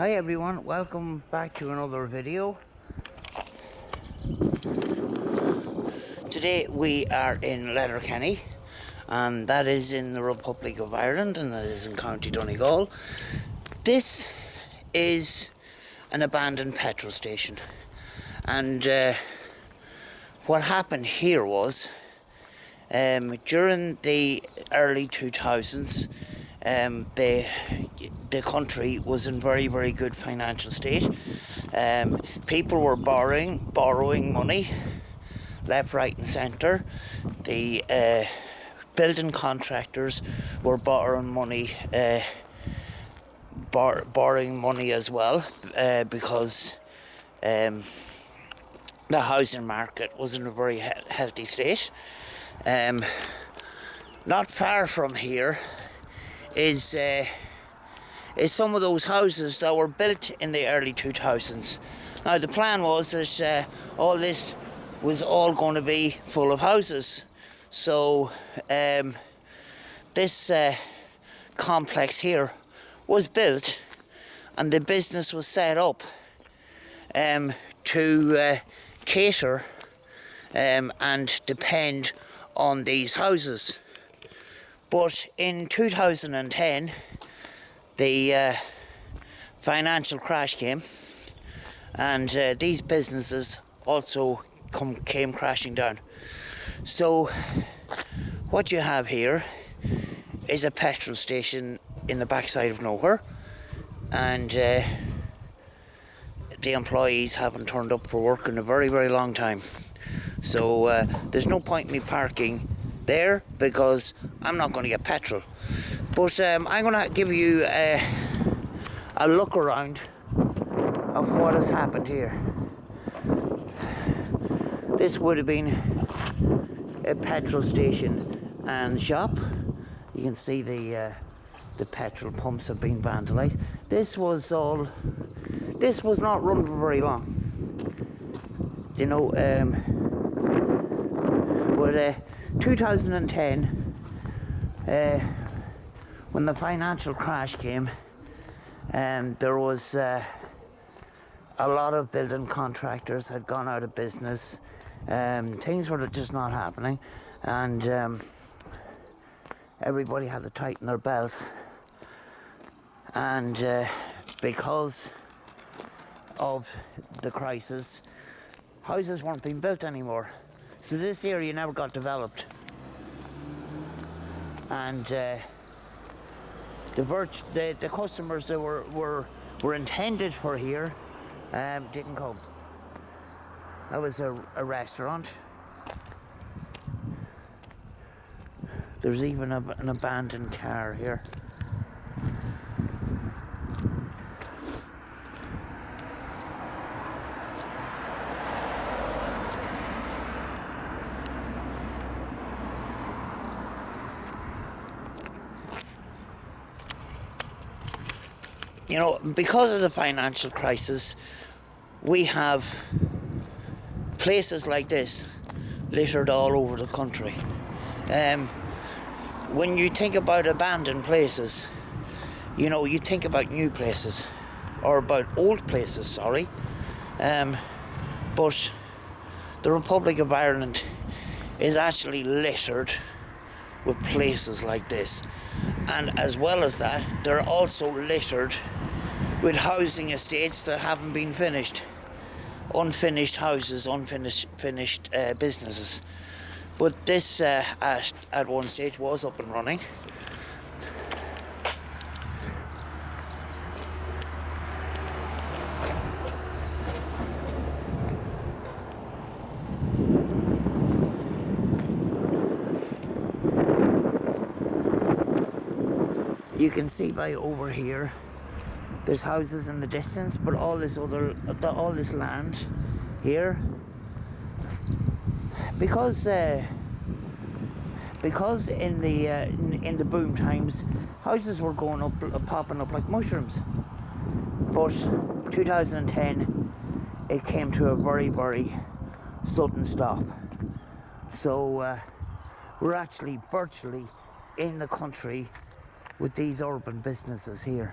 Hi everyone, welcome back to another video. Today we are in Letterkenny, and that is in the Republic of Ireland, and that is in County Donegal. This is an abandoned petrol station, and what happened here was during the early 2000s, the country was in very good financial state. People were borrowing money left, right and centre. The building contractors were borrowing money as well, because the housing market was in a very healthy state. Not far from here is some of those houses that were built in the early 2000s. Now the plan was that all this was all going to be full of houses. So this complex here was built, and the business was set up to cater and depend on these houses. But in 2010, the financial crash came, and these businesses also came crashing down. So what you have here is a petrol station in the backside of nowhere, and the employees haven't turned up for work in a very long time. So there's no point in me parking there, because I'm not going to get petrol. But I'm going to give you a look around of what has happened here. This would have been a petrol station and shop. You can see the petrol pumps have been vandalised. This was not run for very long, you know. But 2010, when the financial crash came, there was a lot of building contractors had gone out of business. Things were just not happening, and everybody had to tighten their belts. And because of the crisis, houses weren't being built anymore. So this area never got developed, and the customers that were intended for here didn't come. That was a restaurant. There's even an abandoned car here. You know, because of the financial crisis, we have places like this littered all over the country. When you think about abandoned places, you know, you think about new places, or about old places, sorry. But the Republic of Ireland is actually littered with places like this. And as well as that, they're also littered with housing estates that haven't been finished. Unfinished houses, unfinished businesses. But this at one stage was up and running. You can see by over here, there's houses in the distance, but all this land here, because in the boom times, houses were going up, popping up like mushrooms. But 2010, it came to a very sudden stop. So we're actually virtually in the country with these urban businesses here.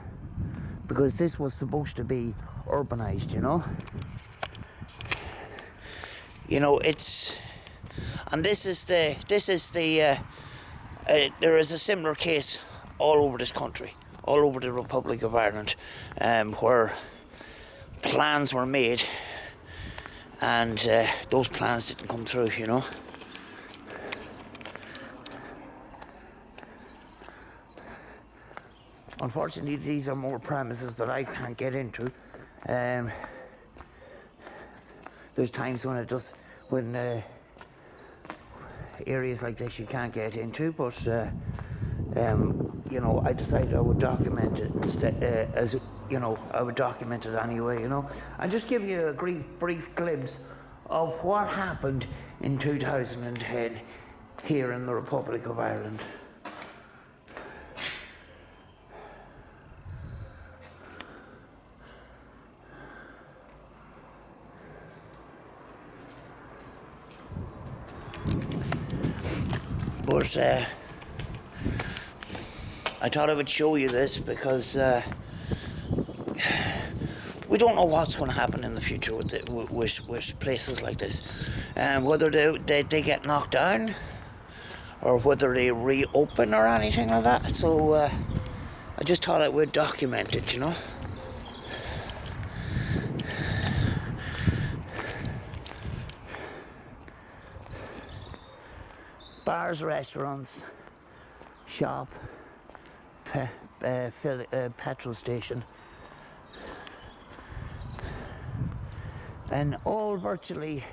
because this was supposed to be urbanized, you know. It's, and this is the there is a similar case all over this country, all over the Republic of Ireland, where plans were made and those plans didn't come through, you know. Unfortunately, these are more premises that I can't get into. There's times when areas like this you can't get into, but I decided I would document it instead, I would document it anyway, and just give you a brief glimpse of what happened in 2010 here in the Republic of Ireland. But I thought I would show you this because we don't know what's going to happen in the future with places like this, whether they get knocked down or whether they reopen or anything like that. So I just thought I would document it, Bars, restaurants, shop, petrol station, and all virtually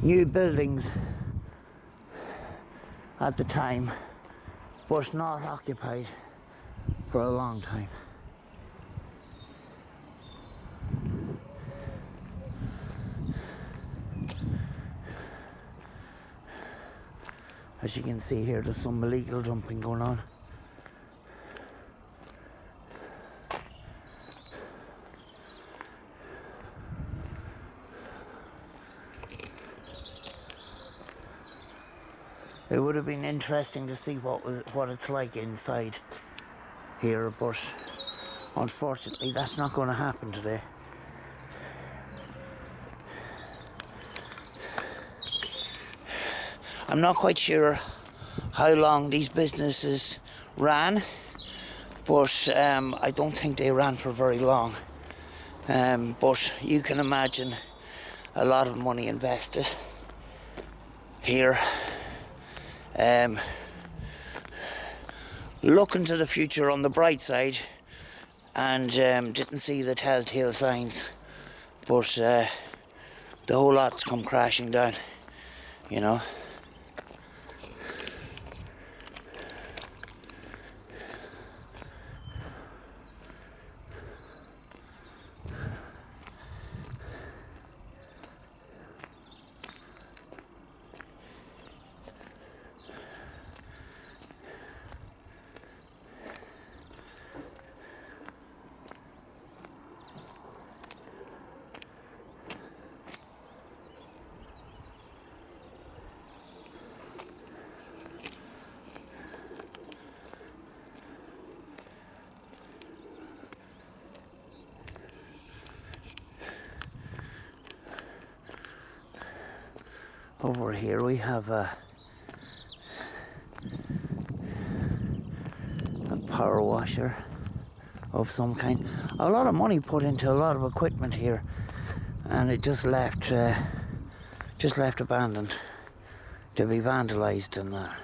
new buildings at the time, but not occupied for a long time. As you can see here, there's some illegal dumping going on. It would have been interesting to see what it's like inside here, but unfortunately that's not going to happen today. I'm not quite sure how long these businesses ran, but I don't think they ran for very long. But you can imagine a lot of money invested here. Looking to the future on the bright side, and didn't see the telltale signs, but the whole lot's come crashing down, Over here we have a power washer of some kind. A lot of money put into a lot of equipment here, and it just left abandoned to be vandalised and that.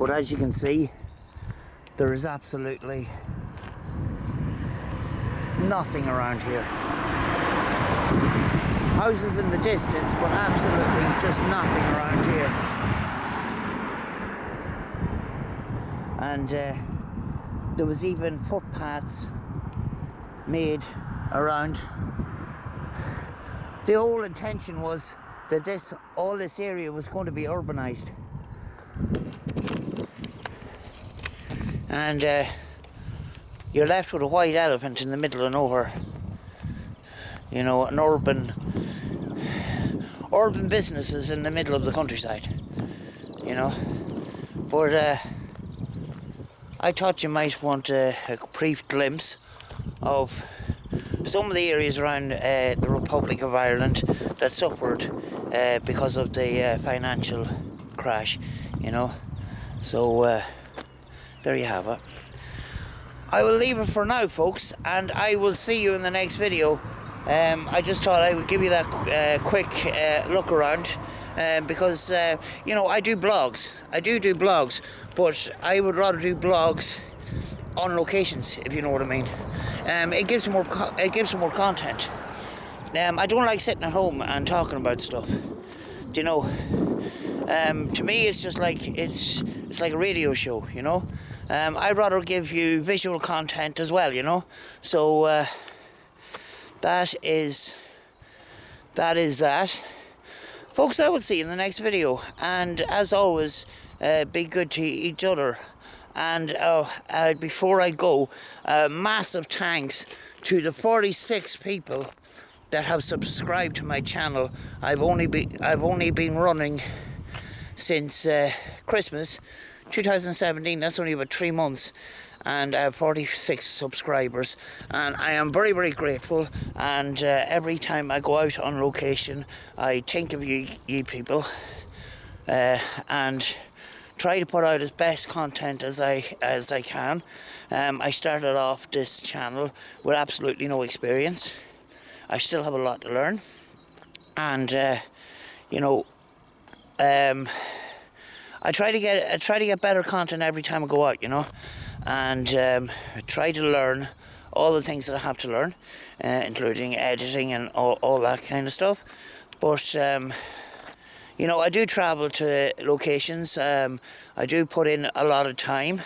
But as you can see, there is absolutely nothing around here. Houses in the distance, but absolutely just nothing around here. And there was even footpaths made around. The whole intention was that all this area was going to be urbanized. And you're left with a white elephant in the middle of nowhere. You know, an urban businesses in the middle of the countryside. You know, but I thought you might want a brief glimpse of some of the areas around the Republic of Ireland that suffered because of the financial crash, you know. So there you have it. I will leave it for now, folks, and I will see you in the next video. I just thought I would give you that quick look around, because you know, I do blogs. I do blogs, but I would rather do blogs on locations, if you know what I mean. It gives some more content. I don't like sitting at home and talking about stuff. Do you know? To me, it's just like it's like a radio show, you know. I'd rather give you visual content as well, you know. So that is that. Folks, I will see you in the next video. And as always, be good to each other. And before I go, massive thanks to the 46 people that have subscribed to my channel. I've only been running since Christmas 2017. That's only about 3 months, and I have 46 subscribers, and I am very, very grateful. And every time I go out on location, I think of you people, and try to put out as best content as I can. I started off this channel with absolutely no experience. I still have a lot to learn, and you know, I try to get better content every time I go out, you know, and try to learn all the things that I have to learn, including editing and all that kind of stuff. But you know, I do travel to locations. I do put in a lot of time.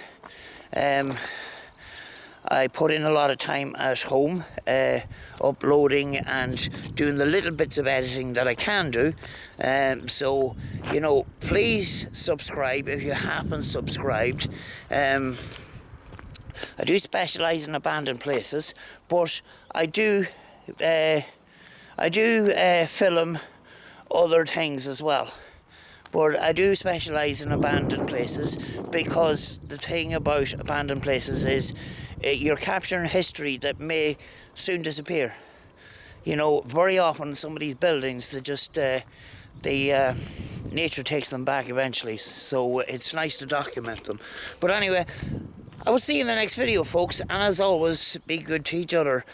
I put in a lot of time at home, uploading and doing the little bits of editing that I can do. So, you know, please subscribe if you haven't subscribed. I do specialise in abandoned places, but I do film other things as well. But I do specialise in abandoned places, because the thing about abandoned places is you're capturing history that may soon disappear. You know, very often some of these buildings, they just nature takes them back eventually, so it's nice to document them. But anyway, I will see you in the next video, folks, and as always, be good to each other.